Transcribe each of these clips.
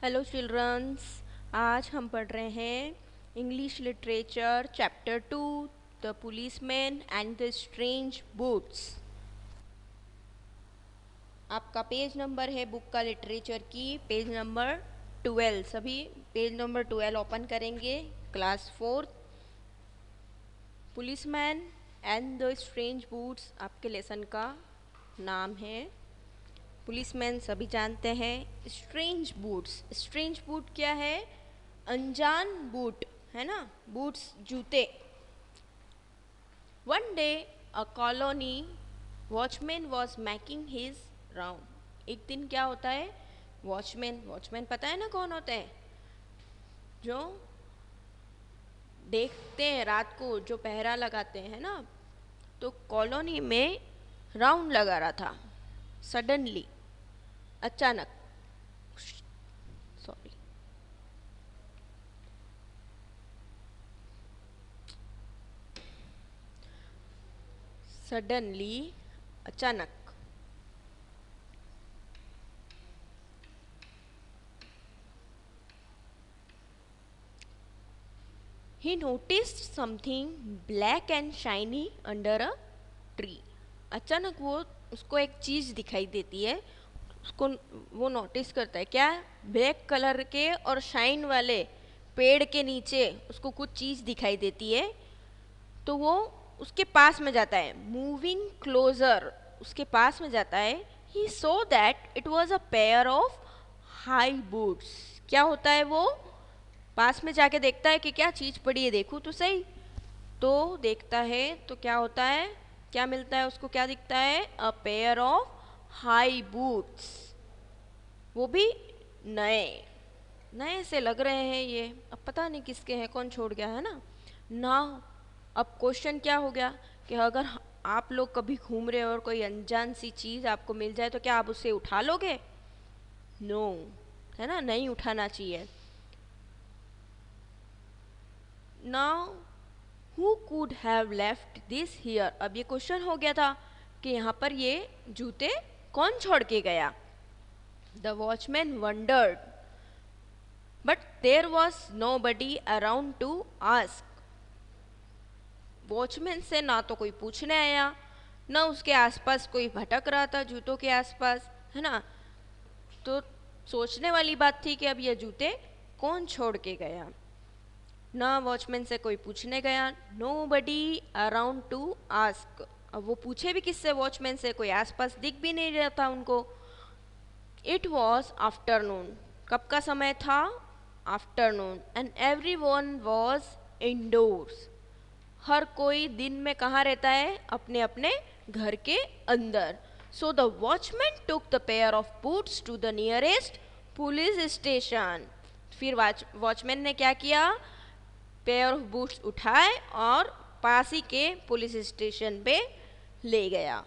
Hello children's. आज हम पढ़ रहे हैं English literature chapter 2 the policeman and the strange boots. आपका पेज नंबर है बुक का लिटरेचर की पेज नंबर 12। सभी पेज नंबर 12 ओपन करेंगे। Class 4 policeman and the strange boots आपके लेसन का नाम है। पुलिसमैन सभी जानते हैं। स्ट्रेंज बूट क्या है? अनजान बूट है ना, बूट्स जूते। One day a colony watchman was making his round. एक दिन क्या होता है? वॉचमैन पता है ना कौन होते हैं? जो देखते हैं रात को, जो पहरा लगाते हैं ना। तो कॉलोनी में राउंड लगा रहा था। सडनली, अचानक, सॉरी, सडनली, अचानक। He noticed something black and shiny under a tree. अचानक वो उसको एक चीज दिखाई देती है। उसको वो नोटिस करता है क्या? ब्लैक कलर के और शाइन वाले पेड़ के नीचे उसको कुछ चीज दिखाई देती है। तो वो उसके पास में जाता है। मूविंग क्लोजर, उसके पास में जाता है। He saw that it was a pair of high boots. क्या होता है वो? पास में जाके देखता है कि क्या चीज पड़ी है, देखूं तो सही। तो देखता है तो क्या होता है, क्या मिलता है उसको, क्या दिखता है? अ पेयर ऑफ हाई बूट्स। वो भी नए नए से लग रहे हैं ये। अब पता नहीं किसके हैं, कौन छोड़ गया है ना। अब क्वेश्चन क्या हो गया कि अगर आप लोग कभी घूम रहे हो और कोई अनजान सी चीज आपको मिल जाए तो क्या आप उसे उठा लोगे? नो, है ना, नहीं उठाना चाहिए। Now who could have left this here. अब ये क्वेश्चन हो गया था कि यहाँ पर ये जूते कौन छोड़ के गया? The watchman wondered but there was nobody around to ask. Watchman से ना तो कोई पूछने आया, ना उसके आसपास कोई भटक रहा था जूतों के आसपास, है ना। तो सोचने वाली बात थी कि अब ये जूते कौन छोड़ के गया। ना वॉचमैन से कोई पूछने गया, no buddy around to ask. अब वो पूछे भी किससे? वॉचमैन से। कोई आसपास दिख भी नहीं रहा था उनको। It was afternoon. कब का समय था? Afternoon. And everyone was indoors. हर कोई दिन में कहाँ रहता है? अपने अपने घर के अंदर। So the watchman took the pair of boots to the nearest police station. फिर वॉचमैन ने क्या किया? पेयर ऑफ बूट्स उठाए और पास ही के पुलिस स्टेशन पे ले गया।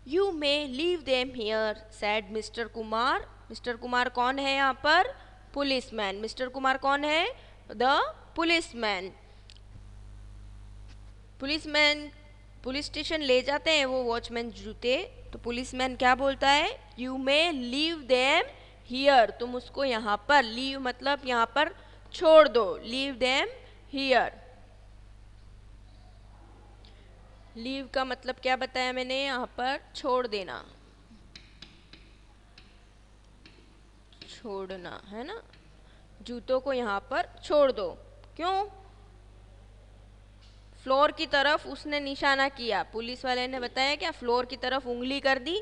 You may leave them here sad mister Kumar. Mister Kumar कौन है यहाँ पर? पुलिसमैन। मिस्टर कुमार कौन है? The policeman. Policeman police station ले जाते हैं वो वॉचमैन जूते। तो पुलिसमैन क्या बोलता है? You may leave them here. तुम उसको यहाँ पर, लीव मतलब यहाँ पर छोड़ दो। Leave them here. लीव का मतलब क्या बताया मैंने? यहाँ पर छोड़ देना, छोड़ना, है ना। जूतों को यहाँ पर छोड़ दो। क्यों? फ्लोर की तरफ उसने निशाना किया। पुलिस वाले ने बताया क्या? फ्लोर की तरफ उंगली कर दी,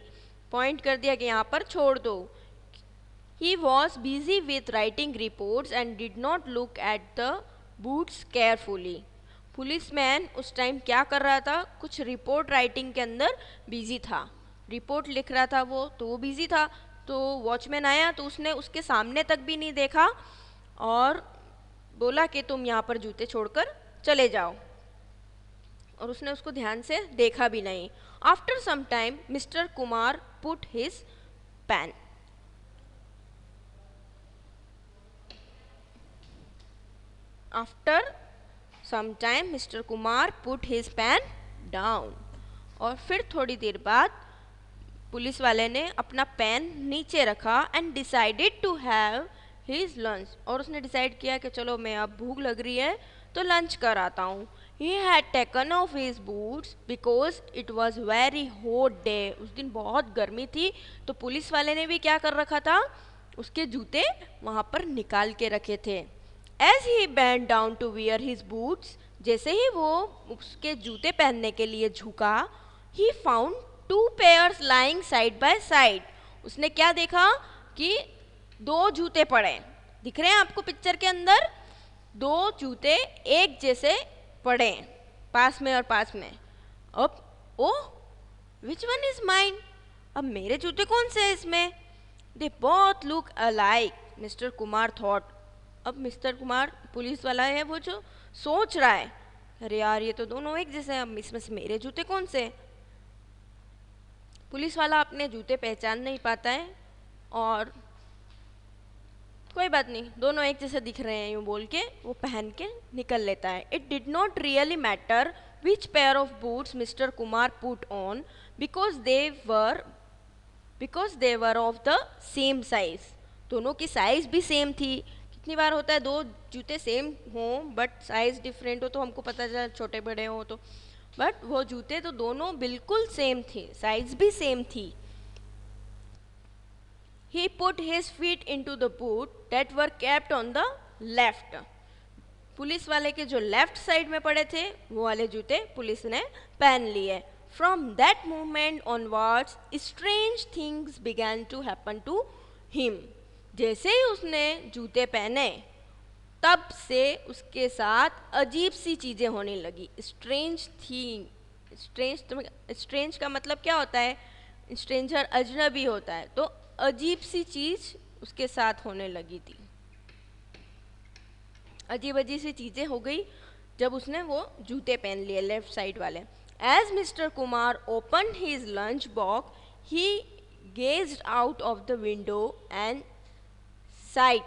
पॉइंट कर दिया कि यहाँ पर छोड़ दो। He was busy with writing reports and did not look at the boots carefully. Policeman उस टाइम क्या कर रहा था? कुछ रिपोर्ट राइटिंग के अंदर बिजी था। रिपोर्ट लिख रहा था वो, तो वो बिजी था। तो वॉचमैन आया तो उसने उसके सामने तक भी नहीं देखा और बोला कि तुम यहाँ पर जूते छोड़कर चले जाओ। और उसने उसको ध्यान से देखा भी नहीं। After some time mister Kumar put his pen. After some time mister Kumar put his pen down. और फिर थोड़ी देर बाद पुलिस वाले ने अपना पेन नीचे रखा and decided to have his lunch, और उसने डिसाइड किया कि चलो मैं अब भूख लग रही है तो लंच कर आता हूँ. He had taken off his boots because it was very hot day. उस दिन बहुत गर्मी थी तो पुलिस वाले ने भी क्या कर रखा था, उसके जूते वहाँ पर निकाल के रखे थे. As he bent down to wear his boots, जैसे ही वो उसके जूते पहनने के लिए झुका, he found two pairs lying side by side. उसने क्या देखा कि दो जूते पड़े दिख रहे हैं आपको पिक्चर के अंदर, दो जूते एक जैसे पड़े पास में और पास में. अब ओ विच वन इज माइन, अब मेरे जूते कौन से हैं इसमें. They both look alike mister Kumar thought. अब मिस्टर कुमार पुलिस वाला है वो जो सोच रहा है, अरे यार ये तो दोनों एक जैसे हैं, अब इसमें से मेरे जूते कौन से. पुलिस वाला अपने जूते पहचान नहीं पाता है और कोई बात नहीं, दोनों एक जैसे दिख रहे हैं यूँ बोल के वो पहन के निकल लेता है. It did not really matter which pair of boots mister Kumar put on because they were of the same size. दोनों की साइज भी सेम थी. कितनी बार होता है दो जूते सेम हों बट साइज डिफरेंट हो तो हमको पता चला छोटे बड़े हों तो, बट वो जूते तो दोनों बिल्कुल सेम थे, साइज भी सेम थी. He put his feet into the boot that were kept on the left. Police वाले के जो लेफ्ट साइड में पड़े थे वो वाले जूते पुलिस ने पहन लिए. From that moment onwards, strange things began to happen to him. जैसे ही उसने जूते पहने तब से उसके साथ अजीब सी चीज़ें होने लगी. स्ट्रेंज थिंग, स्ट्रेंज का मतलब क्या होता है, स्ट्रेंजर अजनबी होता है, तो अजीब सी चीज उसके साथ होने लगी थी. अजीब अजीब सी चीजें हो गई जब उसने वो जूते पहन लिए लेफ्ट साइड वाले. As mister Kumar open his lunch box he gazed out of the window and said,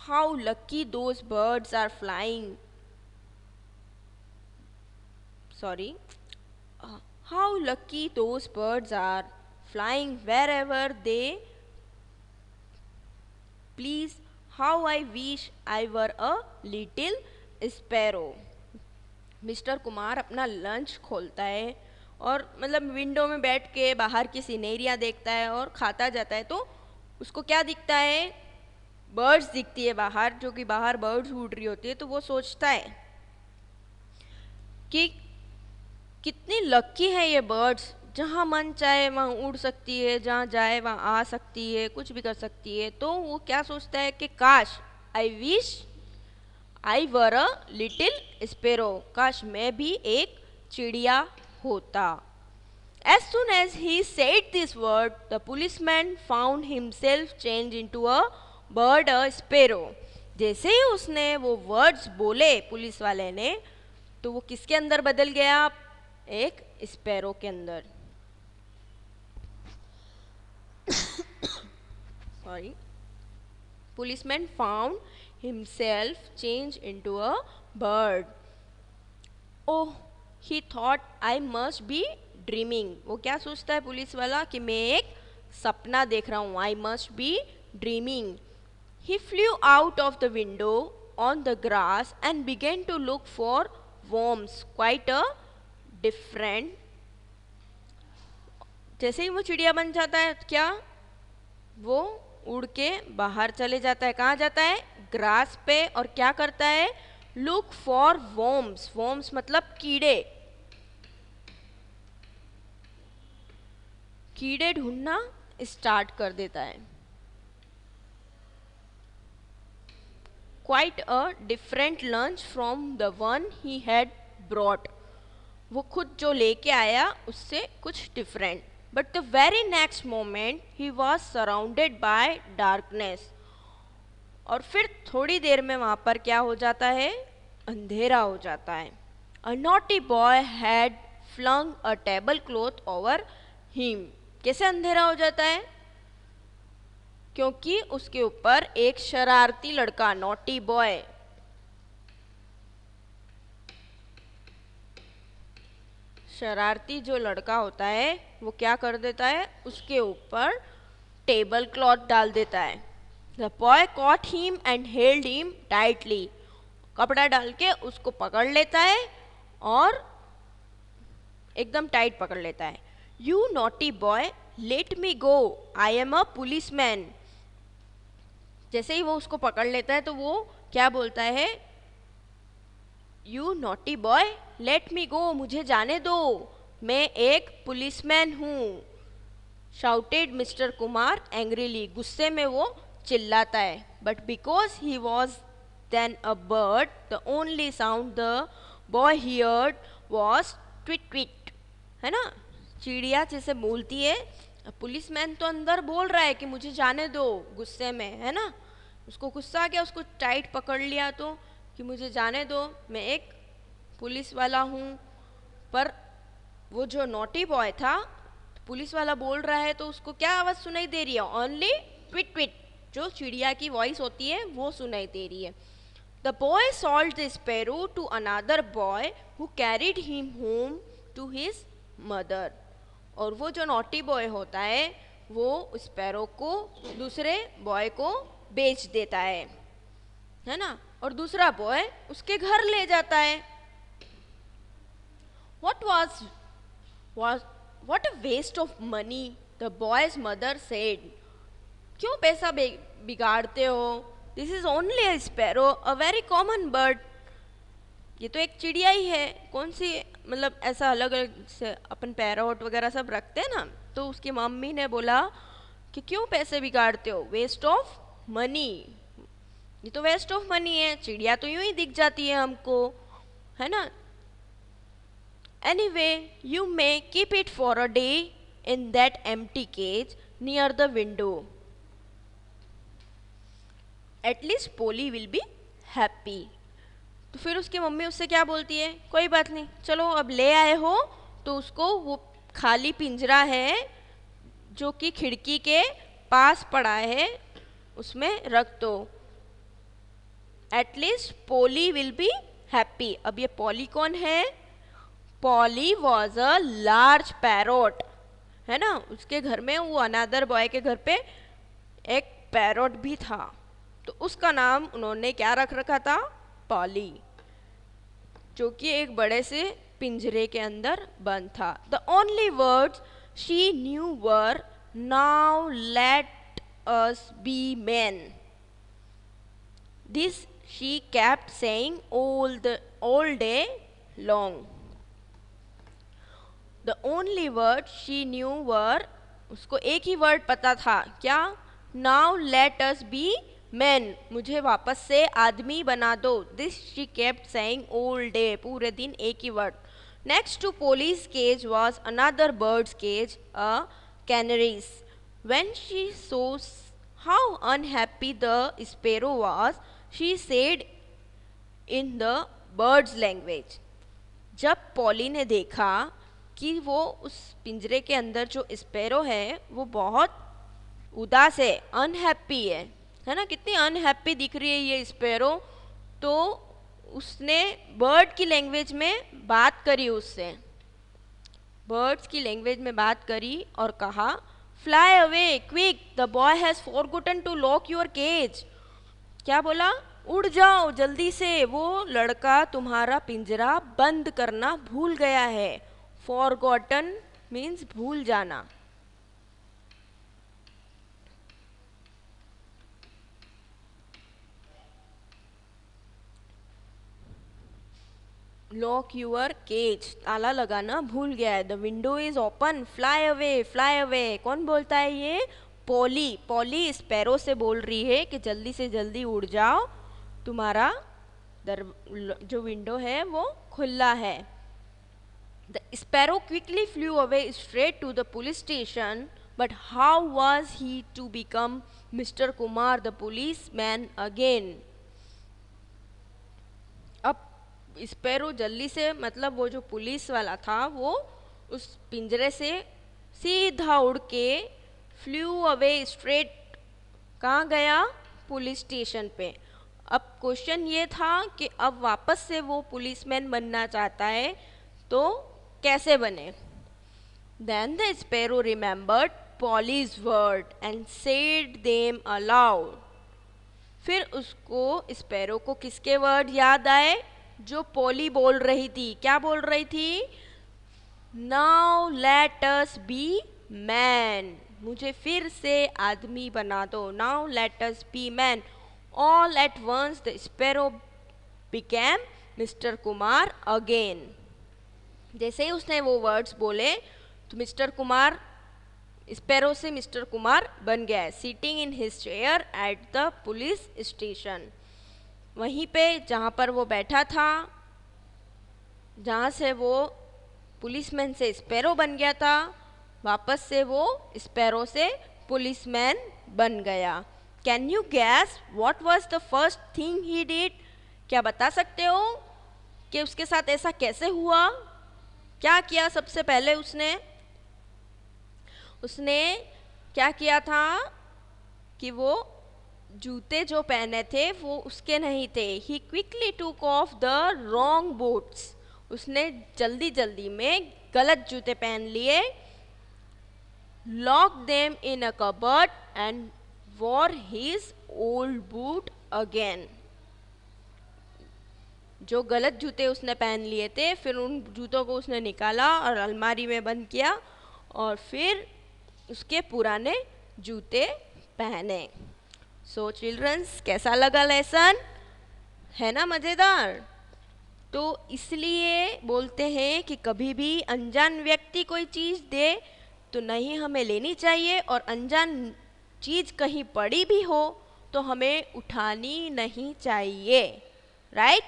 how lucky those birds are flying, sorry, how lucky those birds are flying wherever they please. How I wish I were a little sparrow. Mister Kumar अपना lunch खोलता है और मतलब window में बैठ के बाहर की सीनेरिया देखता है और खाता जाता है, तो उसको क्या दिखता है, बर्ड्स दिखती है बाहर, जो कि बाहर बर्ड्स उड़ रही होती है. तो वो सोचता है कि कितनी लकी है ये बर्ड्स, जहाँ मन चाहे वहाँ उड़ सकती है, जहाँ जाए वहाँ आ सकती है, कुछ भी कर सकती है. तो वो क्या सोचता है कि काश, I wish I were a little sparrow, काश मैं भी एक चिड़िया होता. As soon as he said this word the policeman found himself change into a bird a sparrow. जैसे ही उसने वो वर्ड्स बोले पुलिस वाले ने, तो वो किसके अंदर बदल गया, एक स्पैरो के अंदर. Sorry. Policeman found himself change into a bird. Oh, he thought I must be dreaming. वो क्या सोचता है पुलिस वाला कि मैं एक सपना देख रहा हूँ, I must be dreaming. He flew out of the window on the grass and began to look for worms, quite a different. जैसे ही वो चिड़िया बन जाता है क्या, वो उड़ के बाहर चले जाता है. कहाँ जाता है, ग्रास पे, और क्या करता है, लुक फॉर worms. worms मतलब कीड़े, कीड़े ढूंढना स्टार्ट कर देता है. Quite a different lunch from the one he had brought. वो खुद जो लेके आया उससे कुछ different. But the very next moment he was surrounded by darkness. और फिर थोड़ी देर में वहाँ पर क्या हो जाता है, अंधेरा हो जाता है. A naughty boy had flung a tablecloth over him. कैसे अंधेरा हो जाता है, क्योंकि उसके ऊपर एक शरारती लड़का, नॉटी बॉय, शरारती जो लड़का होता है वो क्या कर देता है, उसके ऊपर टेबल क्लॉथ डाल देता है। The boy cot him and held him tightly, कपड़ा डाल के उसको पकड़ लेता है और एकदम टाइट पकड़ लेता है। You naughty boy, let me go, I am a policeman. जैसे ही वो उसको पकड़ लेता है तो वो क्या बोलता है, you naughty boy, let me go, मुझे जाने दो, मैं एक पुलिसमैन हूँ। शाउटेड मिस्टर कुमार एंग्रीली, गुस्से में वो चिल्लाता है। But because he was then a bird, the only sound the boy heard was tweet tweet, है ना, चिड़िया जैसे बोलती है। पुलिसमैन तो अंदर बोल रहा है कि मुझे जाने दो, गुस्से में, है ना, उसको गुस्सा आ गया, उसको टाइट पकड़ लिया तो कि मुझे जाने दो, मैं एक पुलिस वाला हूँ। पर वो जो नॉटी बॉय था, पुलिस वाला बोल रहा है तो उसको क्या आवाज़ सुनाई दे रही है, ओनली ट्विट ट्विट, जो चिड़िया की वॉइस होती है वो सुनाई दे रही है। The boy sold the sparrow to another boy who carried him home to his mother. और वो जो नॉटी बॉय होता है वो स्पैरो को दूसरे बॉय को बेच देता है ना, और दूसरा बॉय उसके घर ले जाता है। What a waste of money, the boy's mother said. क्यों पैसा बिगाड़ते हो? This is only a sparrow, a very common bird. ये तो एक चिड़िया ही है, कौन सी, मतलब ऐसा अलग अलग से अपन पैरोट वगैरह सब रखते हैं ना। तो उसकी मम्मी ने बोला कि क्यों पैसे बिगाड़ते हो, वेस्ट ऑफ मनी, ये तो वेस्ट ऑफ मनी है, चिड़िया तो यूं ही दिख जाती है हमको, है ना। Anyway, you may keep it for a day in that empty cage near the window. At least Polly will be happy. तो फिर उसकी मम्मी उससे क्या बोलती है, कोई बात नहीं, चलो अब ले आए हो तो उसको वो खाली पिंजरा है जो कि खिड़की के पास पड़ा है उसमें रख दो। At least Polly will be happy. अब ये पॉली कौन है? Poly was a large parrot, है ना, उसके घर में, वो अनदर बॉय के घर पे एक पैरोट भी था, तो उसका नाम उन्होंने क्या रख रखा था, पॉली, जो कि एक बड़े से पिंजरे के अंदर बंद था। The only words she knew were now let us be man. This she kept saying all day long. The only word she knew were, उसको एक ही वर्ड पता था, क्या, Now let us be men, मुझे वापस से आदमी बना दो। This she kept saying all day, पूरे दिन एक ही word. Next to Polly's cage was another bird's cage, a canary's. When she saw how unhappy the sparrow was, she said in the bird's language. जब poly ने देखा कि वो उस पिंजरे के अंदर जो स्पैरो है वो बहुत उदास है, अनहैप्पी है ना, कितनी अनहैप्पी दिख रही है ये स्पैरो, तो उसने बर्ड की लैंग्वेज में बात करी, उससे बर्ड्स की लैंग्वेज में बात करी और कहा, fly away quick, the boy has forgotten to lock your cage. क्या बोला, उड़ जाओ जल्दी से, वो लड़का तुम्हारा पिंजरा बंद करना भूल गया है। Forgotten means भूल जाना। Lock your cage, ताला लगाना भूल गया है। The window is open, fly away, fly away। कौन बोलता है ये, पॉली। पॉली स्पैरो से बोल रही है कि जल्दी से जल्दी उड़ जाओ, तुम्हारा जो विंडो है वो खुला है। The sparrow quickly flew away straight to the police station, but how was he to become Mr. Kumar, the policeman again? अब स्पैरो जल्दी से, मतलब वो जो पुलिस वाला था वो उस पिंजरे से सीधा उड़ के फ्लू अवे स्ट्रेट, कहाँ गया, पुलिस स्टेशन पे। अब क्वेश्चन ये था कि अब वापस से वो पुलिसमैन बनना चाहता है तो कैसे बने। Then the sparrow remembered Polly's word and said them aloud. फिर उसको स्पैरो को किसके वर्ड याद आए जो पॉली बोल रही थी. क्या बोल रही थी? Now let us be man. मुझे फिर से आदमी बना दो. Now let us be man. All at once the sparrow became mister Kumar again. जैसे ही उसने वो वर्ड्स बोले तो मिस्टर कुमार स्पैरो से मिस्टर कुमार बन गया. Sitting in his chair at the police station. वहीं पे जहाँ पर वो बैठा था, जहाँ से वो पुलिसमैन से स्पैरो बन गया था, वापस से वो स्पैरो से पुलिसमैन बन गया. Can you gas what was the first thing he did? क्या बता सकते हो कि उसके साथ ऐसा कैसे हुआ? क्या किया सबसे पहले उसने क्या किया था कि वो जूते जो पहने थे वो उसके नहीं थे. ही क्विकली टूक ऑफ द रॉन्ग बूट्स. उसने जल्दी जल्दी में गलत जूते पहन लिए. Lock them in a cupboard and war his old boot again. जो गलत जूते उसने पहन लिए थे फिर उन जूतों को उसने निकाला और अलमारी में बंद किया और फिर उसके पुराने जूते पहने. सो चिल्ड्रंस, कैसा लगा लेसन? है ना मज़ेदार? तो इसलिए बोलते हैं कि कभी भी अनजान व्यक्ति कोई चीज़ दे तो नहीं हमें लेनी चाहिए, और अनजान चीज़ कहीं पड़ी भी हो तो हमें उठानी नहीं चाहिए. राइट?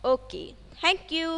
Okay, thank you.